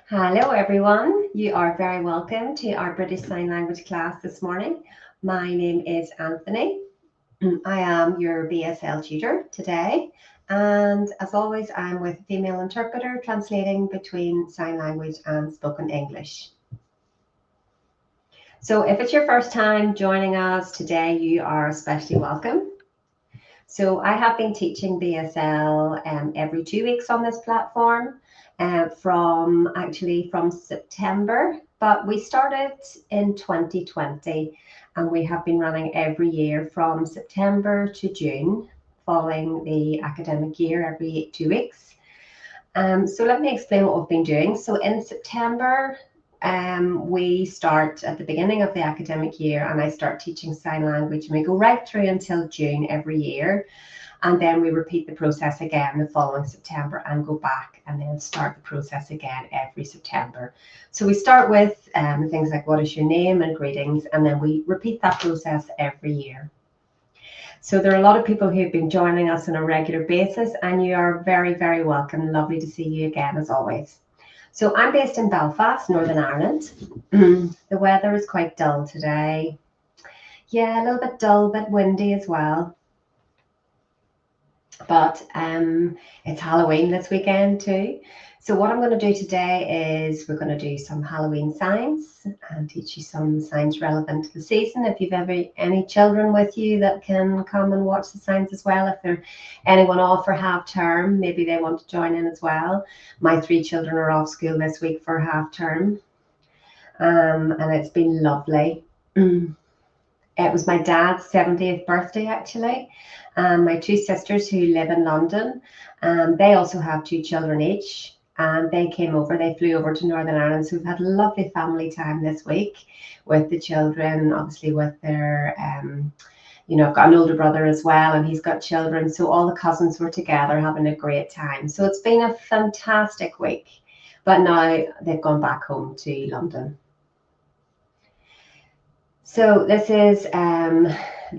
Hello, everyone. You are very welcome to our British Sign Language class this morning. My name is Anthony. I am your BSL tutor today. And as always, I'm with a female interpreter translating between sign language and spoken English. So if it's your first time joining us today, you are especially welcome. So I have been teaching BSL every 2 weeks on this platform from September, but we started in 2020 and we have been running every year from September to June following the academic year every 2 weeks. So let me explain what we've been doing. So in September, we start at the beginning of the academic year and I start teaching sign language and we go right through until June every year. And then we repeat the process again the following September and go back and then start the process again every September. So we start with things like what is your name and greetings, and then we repeat that process every year. So there are a lot of people who've been joining us on a regular basis, and you are very, very welcome. Lovely to see you again, as always. So I'm based in Belfast, Northern Ireland. The weather is quite dull today. Yeah, a little bit dull, a bit windy as well. But it's Halloween this weekend too. So what I'm going to do today is we're going to do some Halloween signs and teach you some signs relevant to the season. If you've ever any children with you that can come and watch the signs as well, if there's anyone off for half term, maybe they want to join in as well. My 3 children are off school this week for half term, and it's been lovely. It was my dad's 70th birthday, actually. My 2 sisters who live in London, they also have 2 children each. And they came over, they flew over to Northern Ireland. So we've had a lovely family time this week with the children, obviously with their, I've got an older brother as well, and he's got children. So all the cousins were together having a great time. So it's been a fantastic week. But now they've gone back home to London. So this is the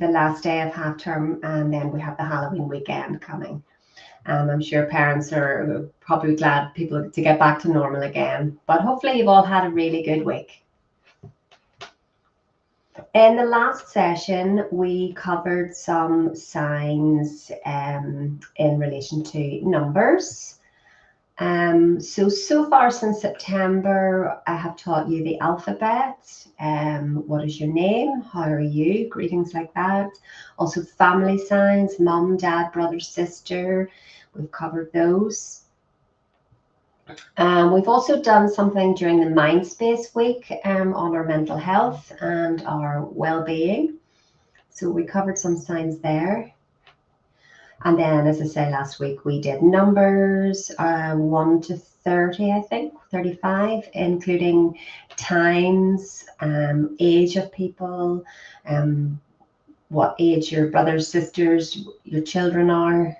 last day of half term, and then we have the Halloween weekend coming. I'm sure parents are probably glad people to get back to normal again, but hopefully you've all had a really good week. In the last session, we covered some signs in relation to numbers. So far since September, I have taught you the alphabet. What is your name? How are you? Greetings like that. Also family signs, mom, dad, brother, sister. We've covered those. We've also done something during the Mindspace week on our mental health and our well-being. So we covered some signs there. And then, as I said last week, we did numbers 1 to 30, I think, 35, including times, age of people, what age your brothers, sisters, your children are.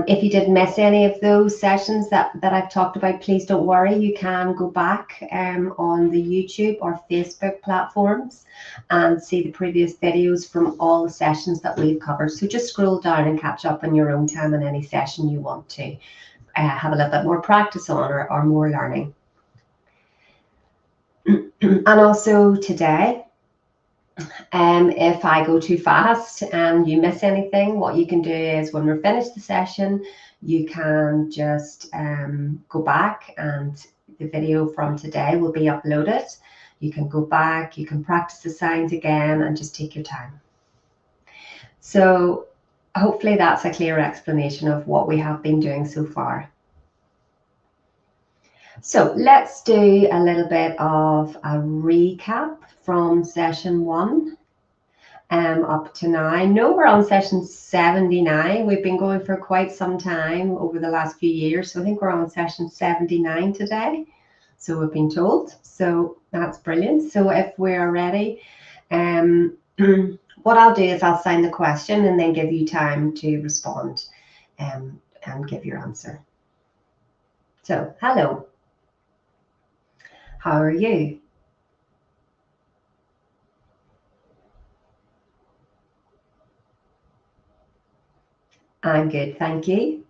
If you did miss any of those sessions that I've talked about, please don't worry. You can go back on the YouTube or Facebook platforms and see the previous videos from all the sessions that we've covered. So just scroll down and catch up in your own time in any session you want to have a little bit more practice on or more learning. And also today, if I go too fast and you miss anything, what you can do is when we're finished the session, you can just go back and the video from today will be uploaded. You can go back, you can practice the signs again and just take your time. So hopefully that's a clear explanation of what we have been doing so far. So let's do a little bit of a recap from session 1. Up to now. I know we're on session 79. We've been going for quite some time over the last few years. So I think we're on session 79 today. So we've been told. So that's brilliant. So if we're ready, what I'll do is I'll sign the question and then give you time to respond and give your answer. So, hello. How are you? I'm good, thank you.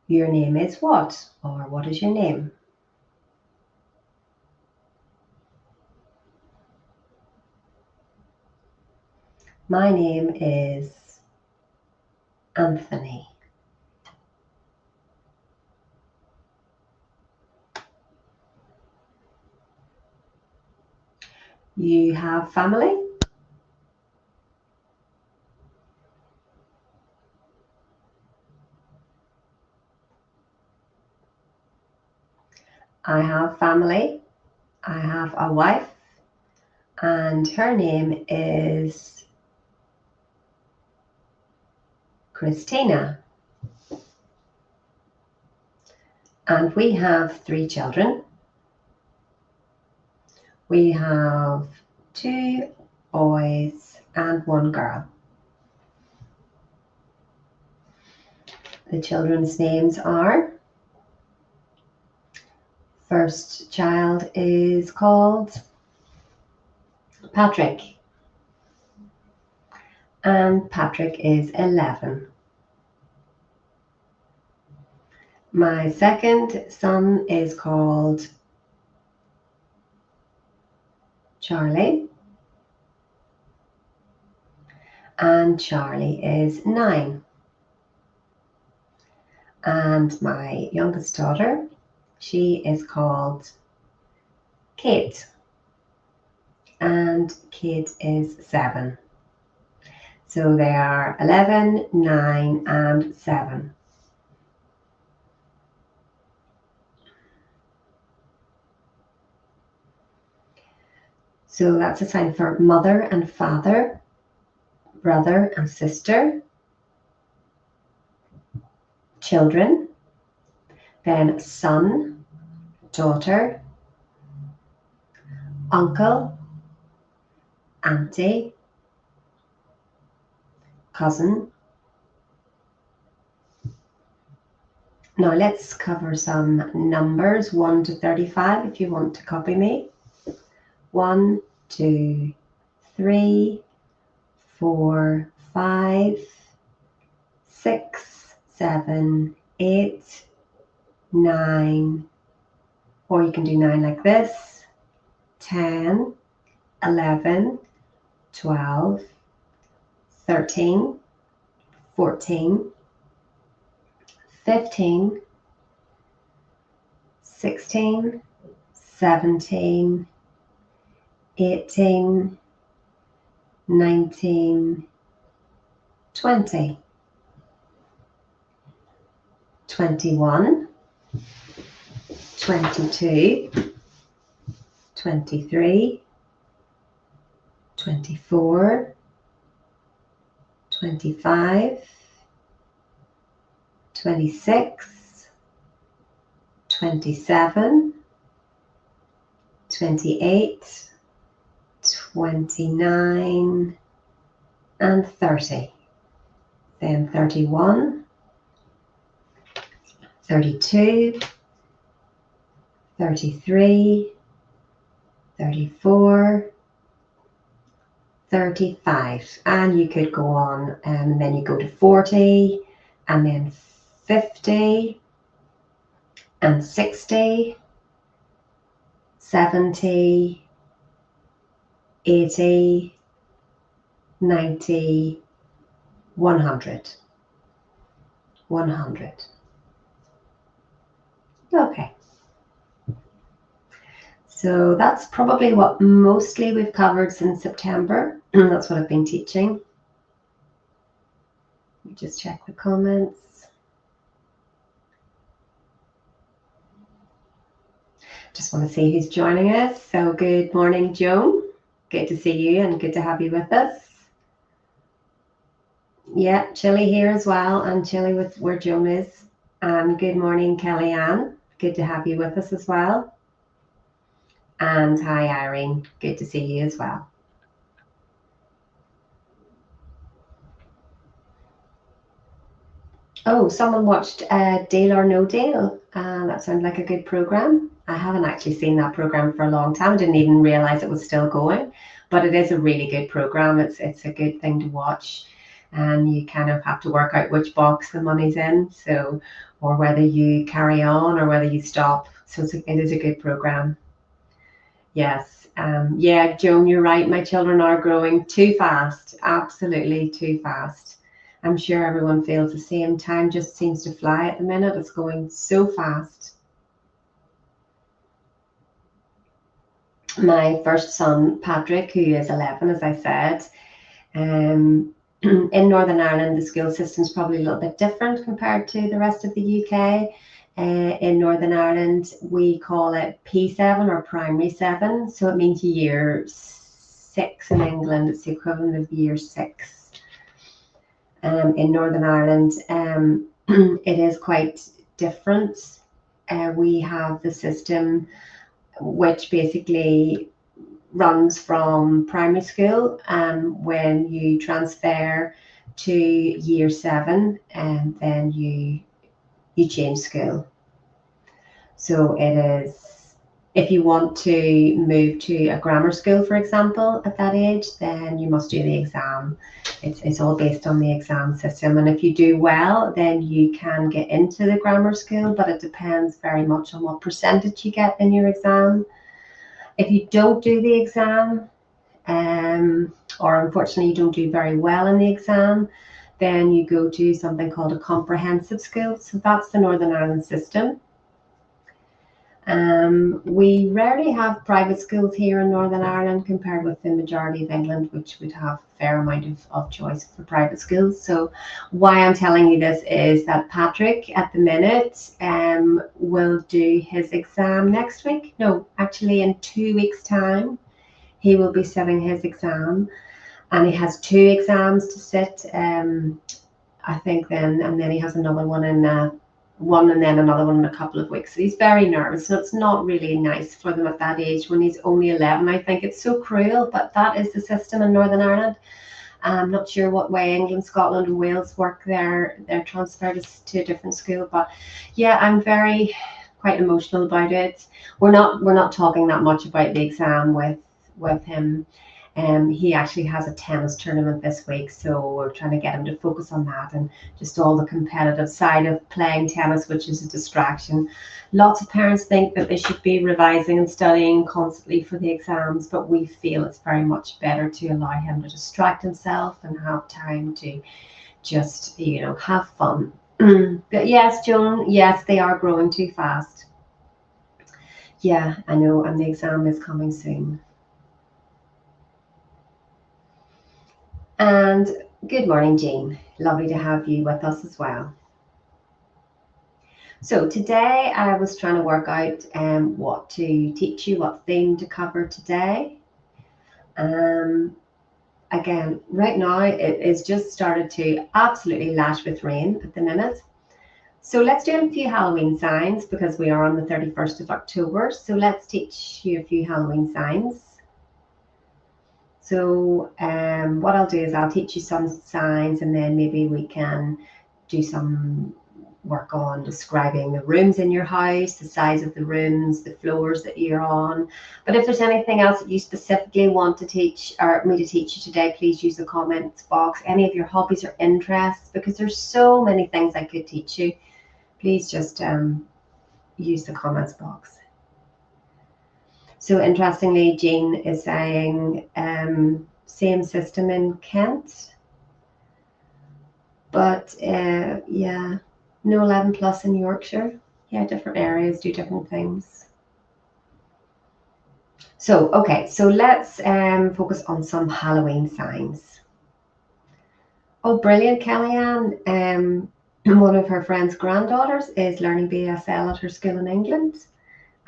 Your name is what? Or what is your name? My name is Anthony. You have family? I have family. I have a wife, and her name is Christina. And we have 3 children. We have 2 boys and 1 girl. The children's names are, first child is called Patrick, and Patrick is 11. My second son is called Charlie, and Charlie is 9. And my youngest daughter, she is called Kate, and Kate is 7. So they are 11, 9, and 7. So that's a sign for mother and father, brother and sister, children, then son, daughter, uncle, auntie, cousin. Now let's cover some numbers, 1 to 35, if you want to copy me. 1, 2, 3, 4, 5, 6, 7, 8, 9, or you can do 9 like this, 10, 11, 12, 13, 14, 15, 16, 17, 18, 19, 20, 21, 22, 23, 24, 25, 26, 27, 28, 29, and 30. Then 31, 32, 33, 34, 35. And you could go on, and then you go to 40, and then 50, and 60, 70, 80, 90, 100. 100. Okay. So that's probably what mostly we've covered since September. That's what I've been teaching. Let me just check the comments. Just want to see who's joining us. So good morning, Joan. Good to see you and good to have you with us. Yeah, chilly here as well, and chilly with where Joan is. And good morning, Kellyanne. Good to have you with us as well. And hi, Irene. Good to see you as well. Oh, someone watched Deal or No Deal. That sounds like a good program. I haven't actually seen that program for a long time. I didn't even realize it was still going, but it is a really good program. It's a good thing to watch. and you kind of have to work out which box the money's in, so, or whether you carry on or whether you stop. So it is a good program. Yes. Yeah, Joan, you're right. My children are growing too fast, absolutely too fast. I'm sure everyone feels the same. Time just seems to fly at the minute. It's going so fast. My first son, Patrick, who is 11, as I said, in Northern Ireland, the school system is probably a little bit different compared to the rest of the UK. In Northern Ireland, we call it P7 or primary 7. So it means year 6 in England. It's the equivalent of year 6. In Northern Ireland, it is quite different. We have the system which basically runs from primary school, and when you transfer to year 7, and then you change school. So it is, if you want to move to a grammar school, for example, at that age, then you must do the exam. It's all based on the exam system, and if you do well, then you can get into the grammar school, but it depends very much on what percentage you get in your exam. If you don't do the exam, or unfortunately you don't do very well in the exam, then you go to something called a comprehensive school. So that's the Northern Ireland system. We rarely have private schools here in Northern Ireland compared with the majority of England, which would have a fair amount of choice for private schools. So why I'm telling you this is that Patrick at the minute will do his exam next week. No, actually in 2 weeks' time, he will be sitting his exam, and he has 2 exams to sit, I think then, and then he has another one in one and then another one in a couple of weeks. So he's very nervous. So it's not really nice for them at that age when he's only 11. I think it's so cruel, but that is the system in Northern Ireland. I'm not sure what way England, Scotland, and Wales work their transfer to a different school, but yeah, I'm quite emotional about it. We're not talking that much about the exam with him. He actually has a tennis tournament this week, so we're trying to get him to focus on that and just all the competitive side of playing tennis, which is a distraction. Lots of parents think that they should be revising and studying constantly for the exams, but we feel it's very much better to allow him to distract himself and have time to just, have fun. But yes, Joan, yes, they are growing too fast. Yeah, I know, and the exam is coming soon. And good morning, Jean. Lovely to have you with us as well. So today I was trying to work out what to teach you, what theme to cover today. Again, right now it is just started to absolutely lash with rain at the minute. So let's do a few Halloween signs because we are on the 31st of October. So let's teach you a few Halloween signs. So what I'll do is I'll teach you some signs, and then maybe we can do some work on describing the rooms in your house, the size of the rooms, the floors that you're on. But if there's anything else that you specifically want to teach or me to teach you today, please use the comments box. Any of your hobbies or interests, because there's so many things I could teach you. Please just use the comments box. So interestingly, Jean is saying same system in Kent, but yeah, no 11 plus in Yorkshire. Yeah, different areas do different things. So, okay, so let's focus on some Halloween signs. Oh, brilliant, Kellyanne. One of her friend's granddaughters is learning BSL at her school in England.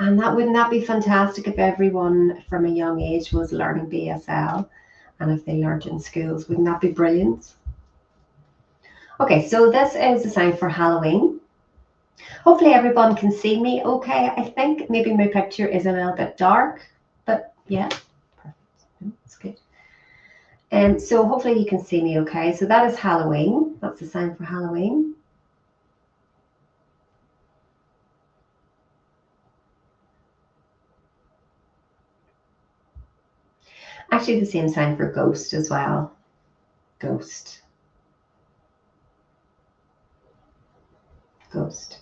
And wouldn't that be fantastic if everyone from a young age was learning BSL, and if they learned in schools? Wouldn't that be brilliant? Okay, so this is a sign for Halloween. Hopefully everyone can see me okay. I think maybe my picture is a little bit dark, but yeah, perfect. That's good. And so hopefully you can see me okay. So that is Halloween. That's the sign for Halloween. Actually, the same sign for ghost as well. Ghost. Ghost.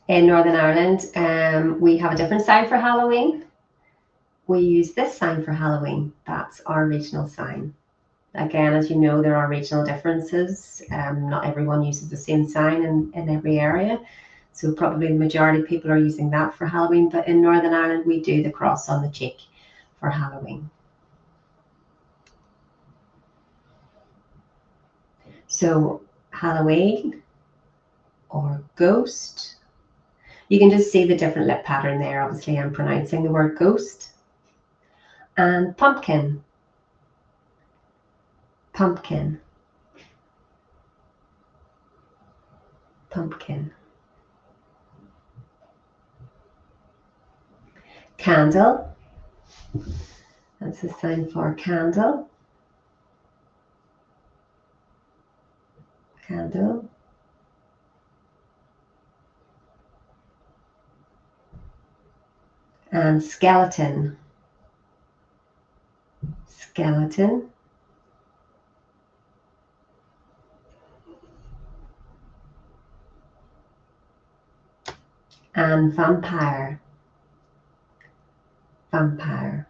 In Northern Ireland, we have a different sign for Halloween. We use this sign for Halloween. That's our regional sign. Again, as you know, there are regional differences. Not everyone uses the same sign in every area. So probably the majority of people are using that for Halloween. But in Northern Ireland, we do the cross on the cheek for Halloween. So Halloween or ghost. You can just see the different lip pattern there. Obviously, I'm pronouncing the word ghost. And pumpkin. Pumpkin. Pumpkin. Candle. That's the sign for candle. Candle. And skeleton. Skeleton. And vampire. Vampire.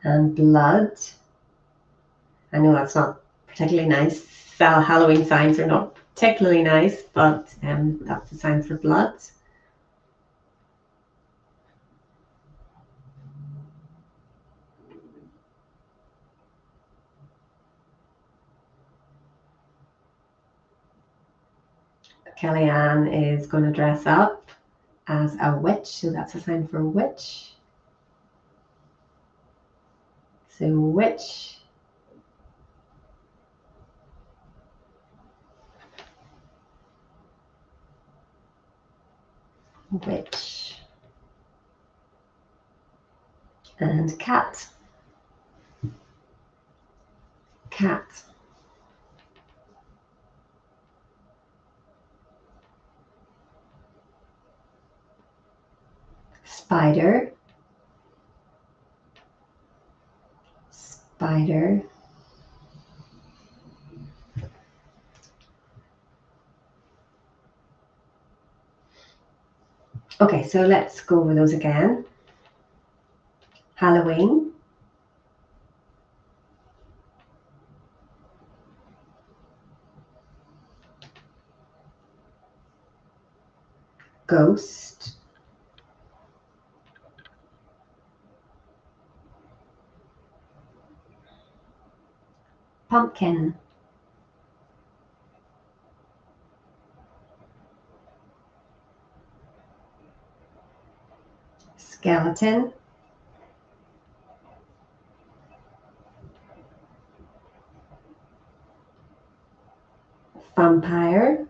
And blood. I know that's not particularly nice. Halloween signs are not particularly nice, but that's the sign for blood. Kellyanne is going to dress up as a witch, so that's a sign for witch. So witch. Witch. And cat. Cat. Spider. Spider. Okay, so let's go over those again. Halloween. Ghost. Pumpkin. Skeleton. Vampire.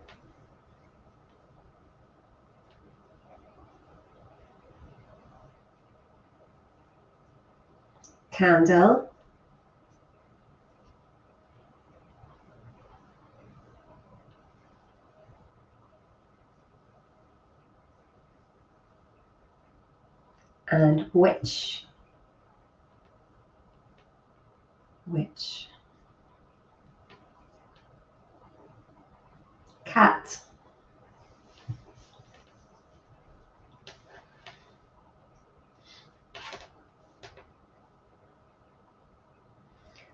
Candle. And witch. Witch. Cat.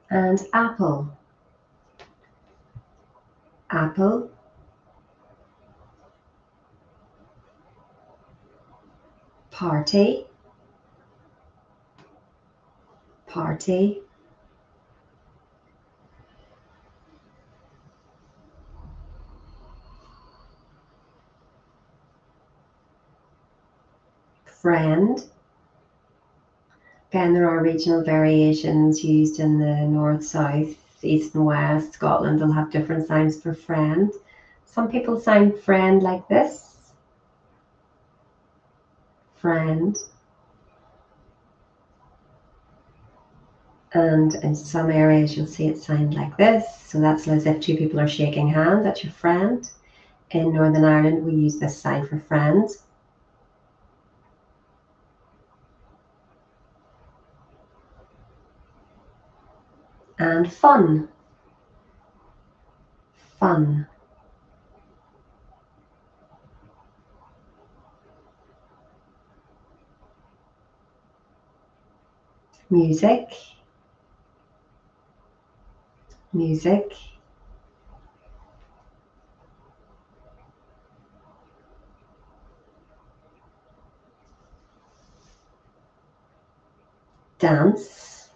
And apple. Apple. Party. Party. Friend. Again, there are regional variations used in the north, south, east and west. Scotland will have different signs for friend. Some people sign friend like this. Friend. And in some areas you'll see it signed like this. So that's as if two people are shaking hands. That's your friend. In Northern Ireland, we use this sign for friend. and fun. Fun. Music. Music. Dance.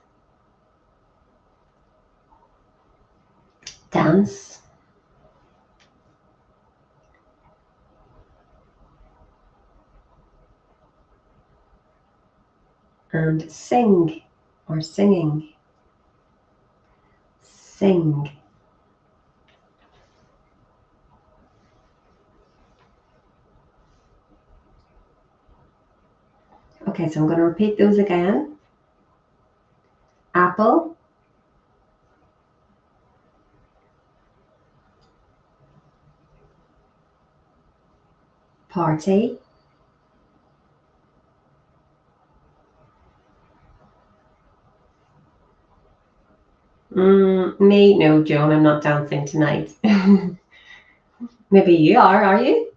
Dance. And sing or singing. Sing. Okay, so I'm going to repeat those again. Apple. Party. Me? No, Joan, I'm not dancing tonight. Maybe you are you?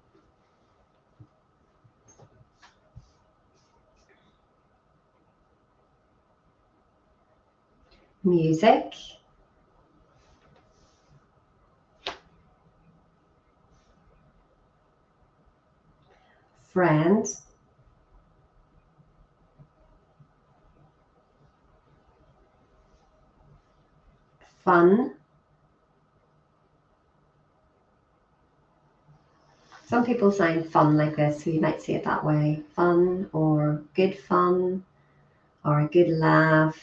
Music. Friend. Fun. Some people sign fun like this, so you might see it that way. Fun or good fun or a good laugh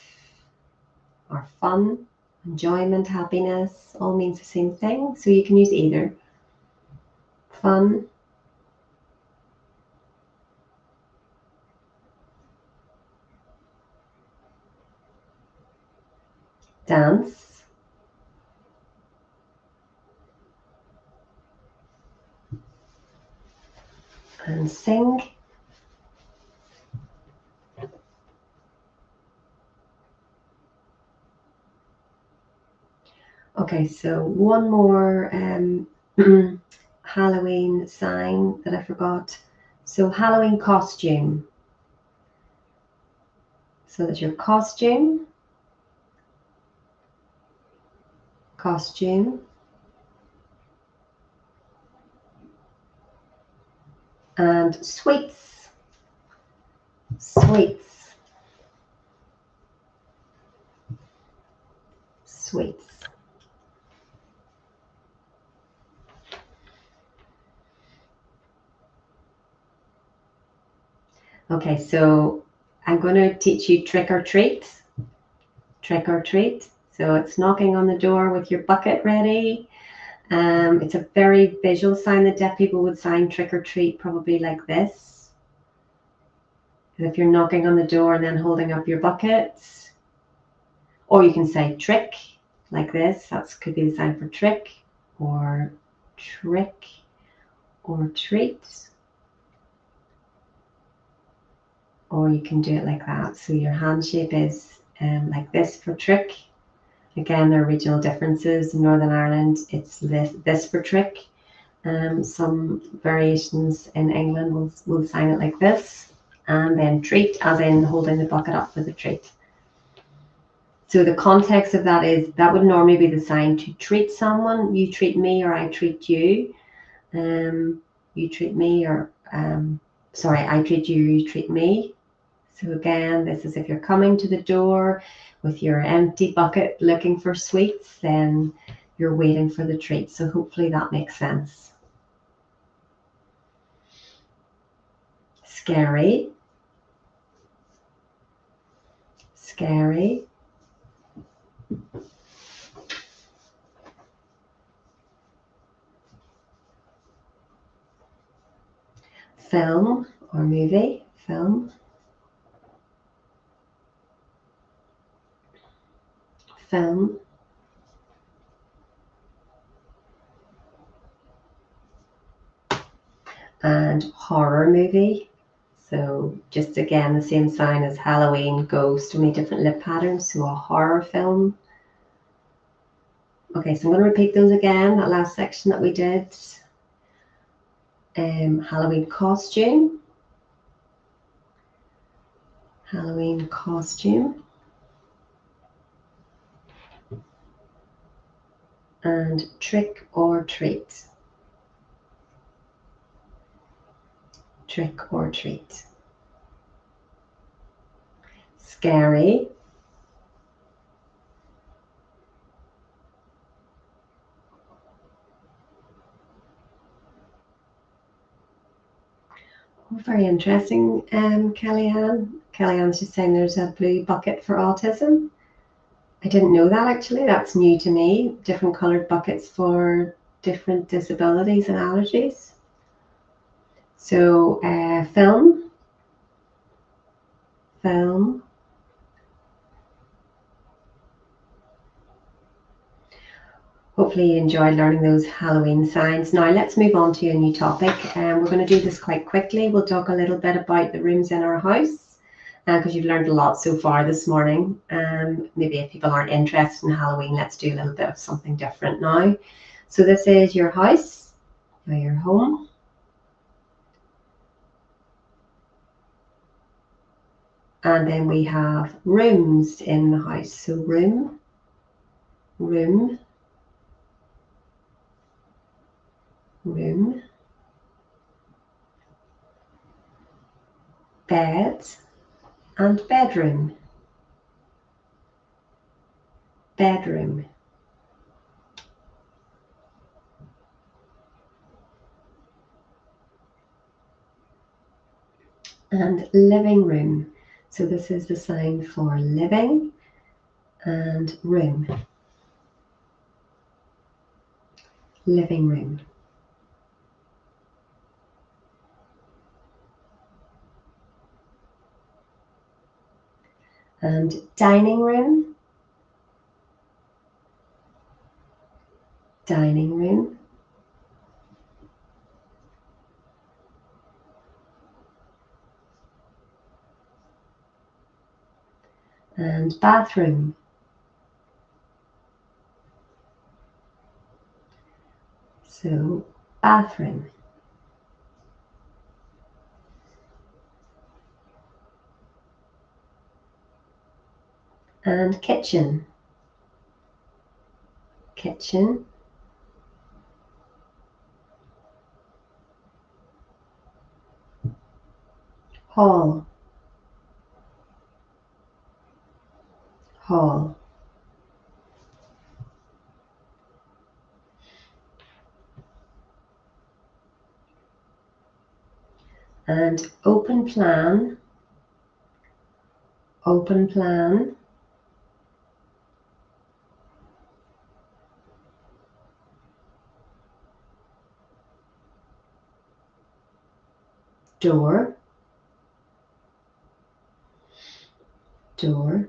or fun, enjoyment, happiness, all means the same thing. So you can use either. Fun. Dance. And sing. Okay, so one more Halloween sign that I forgot. So Halloween costume. So that's your costume. Costume. And sweets. Sweets. Sweets. Okay, so I'm going to teach you trick or treat. Trick or treat. So it's knocking on the door with your bucket ready. It's a very visual sign that deaf people would sign trick or treat probably like this. If you're knocking on the door and then holding up your buckets, or you can say trick like this. That could be the sign for trick or treat. Or you can do it like that. So your hand shape is like this for trick. Again, there are regional differences. In Northern Ireland, it's this for trick. Some variations in England will sign it like this. And then treat, as in holding the bucket up for the treat. So the context of that is, that would normally be the sign to treat someone. You treat me or I treat you. You treat me or, sorry, I treat you, you treat me. So again, this is if you're coming to the door with your empty bucket looking for sweets, then you're waiting for the treat. So hopefully that makes sense. Scary. Scary. Film or movie. Film. Film. And horror movie. So just again, the same sign as Halloween, ghost, only different lip patterns. So a horror film. Okay, so I'm going to repeat those again, that last section that we did. Halloween costume. Halloween costume. And trick or treat. Trick or treat. Scary. Oh, very interesting, Kellyanne. Kellyanne's just saying there's a blue bucket for autism. I didn't know that actually. That's new to me. Different coloured buckets for different disabilities and allergies. So film. Film. Hopefully you enjoyed learning those Halloween signs. Now let's move on to a new topic. We're going to do this quite quickly. We'll talk a little bit about the rooms in our house because you've learned a lot so far this morning. Maybe if people aren't interested in Halloween, let's do a little bit of something different now. So this is your house or your home. And then we have rooms in the house. So room, room, room, bed, and bedroom. Bedroom. And living room. So this is the sign for living and room. Living room. And dining room. Dining room. And bathroom. So bathroom. And kitchen. Kitchen. Hall. Hall. And open plan. Open plan. Door. Door.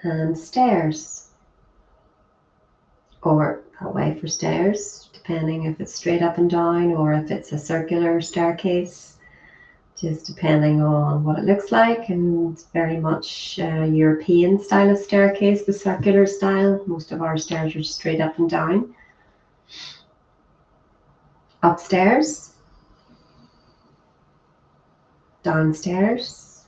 And stairs. Or that way for stairs, depending if it's straight up and down or if it's a circular staircase, just depending on what it looks like. And it's very much European style of staircase, the circular style. Most of our stairs are straight up and down. Upstairs, downstairs,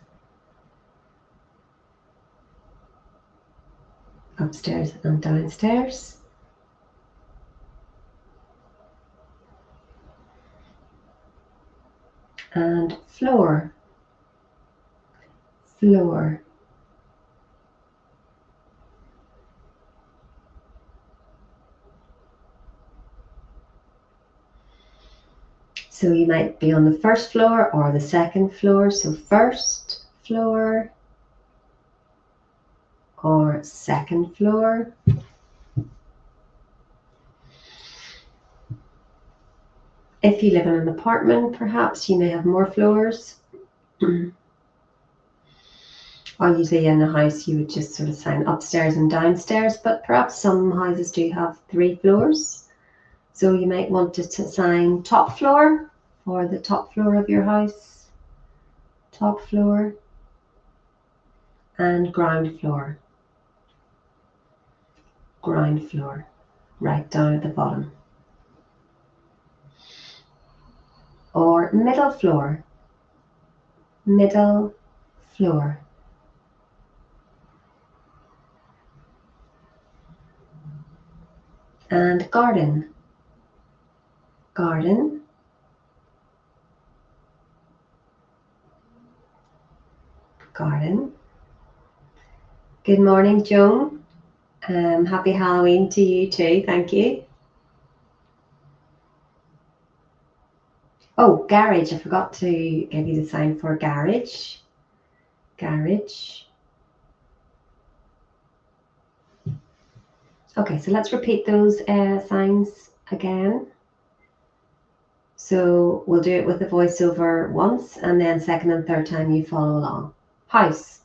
upstairs and downstairs. And floor, floor. So you might be on the first floor or the second floor. So first floor or second floor. If you live in an apartment, perhaps you may have more floors. Or usually in a house, you would just sort of sign upstairs and downstairs, but perhaps some houses do have 3 floors. So you might want to sign top floor for the top floor of your house. top floor, and ground floor. Ground floor, right down at the bottom. Or middle floor. Middle floor. And garden. Garden. Garden. Good morning, Joan. Happy Halloween to you too. Thank you. Oh, garage. I forgot to give you the sign for garage. Garage. Okay, so let's repeat those signs again. So we'll do it with the voiceover once, and then second and third time you follow along. House.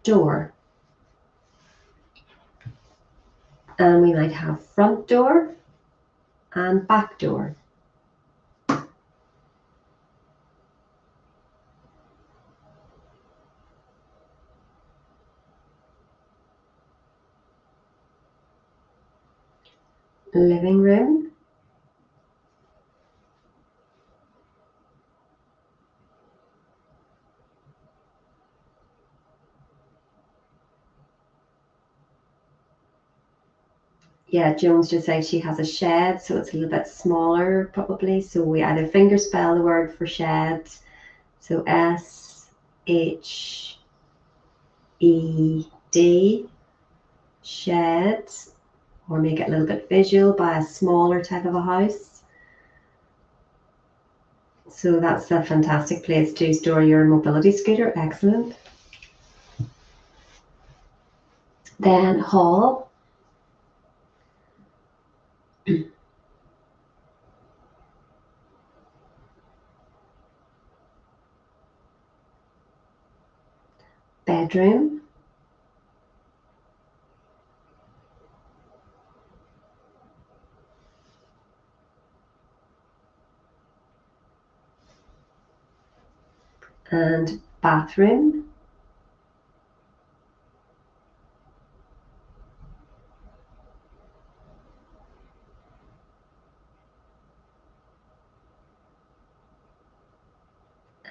Door. And we might have front door and back door. Living room. Yeah, Jones just said she has a shed, so it's a little bit smaller probably. So we either finger spell the word for shed. So S-H-E-D, shed, or make it a little bit visual by a smaller type of a house. So that's a fantastic place to store your mobility scooter. Excellent. Then hall. Bedroom. And bathroom.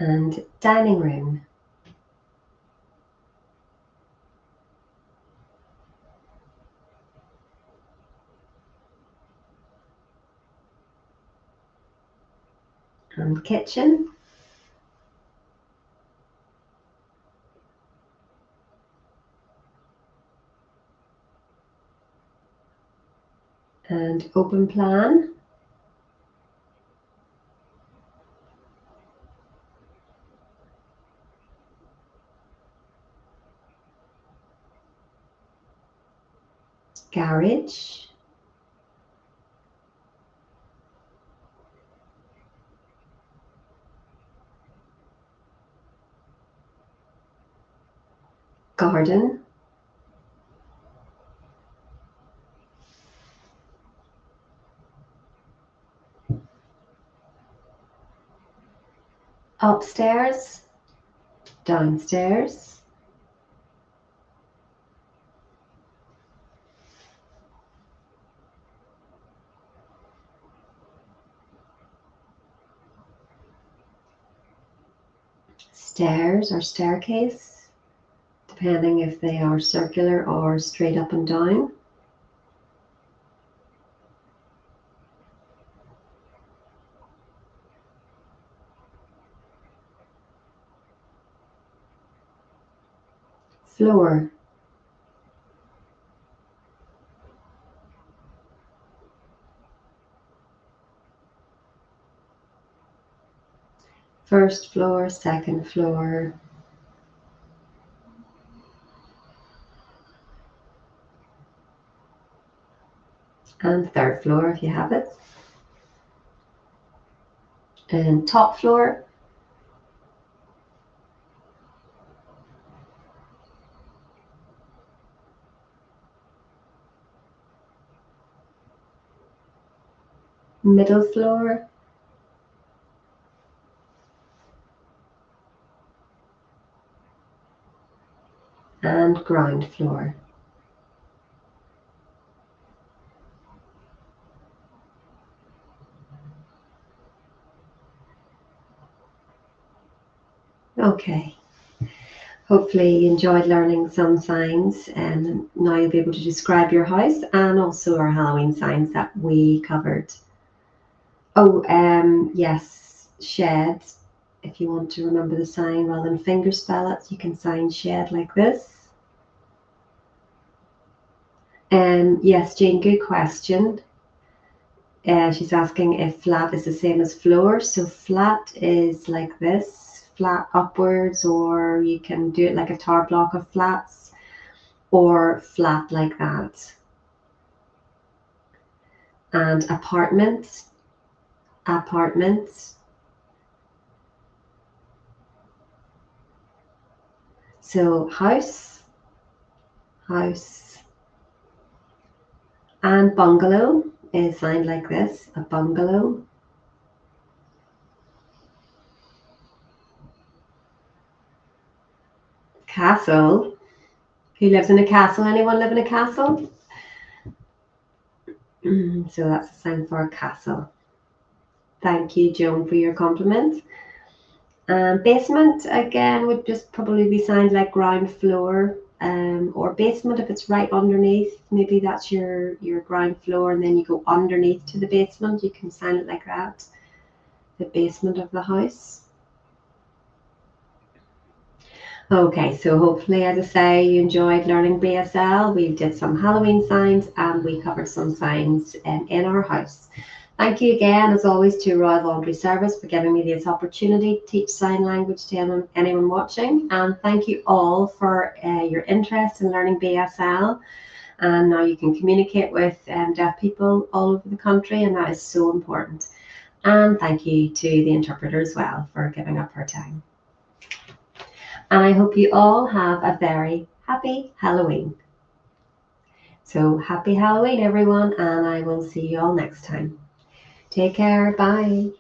And dining room. And kitchen. And open plan. Garage. Garden. Upstairs. Downstairs. Stairs or staircase, depending if they are circular or straight up and down. Floor. First floor, second floor. And third floor if you have it. And top floor. middle floor, and ground floor. Okay. Hopefully you enjoyed learning some signs, and now you'll be able to describe your house and also our Halloween signs that we covered. Oh, yes, shed. If you want to remember the sign rather than finger spell it, you can sign shed like this. Yes, Jane, good question. She's asking if flat is the same as floor. So flat is like this, flat upwards, or you can do it like a tower block of flats, or flat like that. And apartment, apartments. So house, house. And bungalow is signed like this, a bungalow. Castle. Who lives in a castle? Anyone live in a castle? So that's a sign for a castle. Thank you, Joan, for your compliment. Basement, again, would just probably be signed like ground floor, or basement if it's right underneath. Maybe that's your ground floor, and then you go underneath to the basement. You can sign it like that, the basement of the house. Okay, so hopefully, as I say, you enjoyed learning BSL. We did some Halloween signs and we covered some signs in our house. Thank you again, as always, to Royal Voluntary Service for giving me this opportunity to teach sign language to anyone watching. And thank you all for your interest in learning BSL. And now you can communicate with deaf people all over the country, and that is so important. And thank you to the interpreter as well for giving up her time. And I hope you all have a very happy Halloween. So happy Halloween, everyone, and I will see you all next time. Take care. Bye.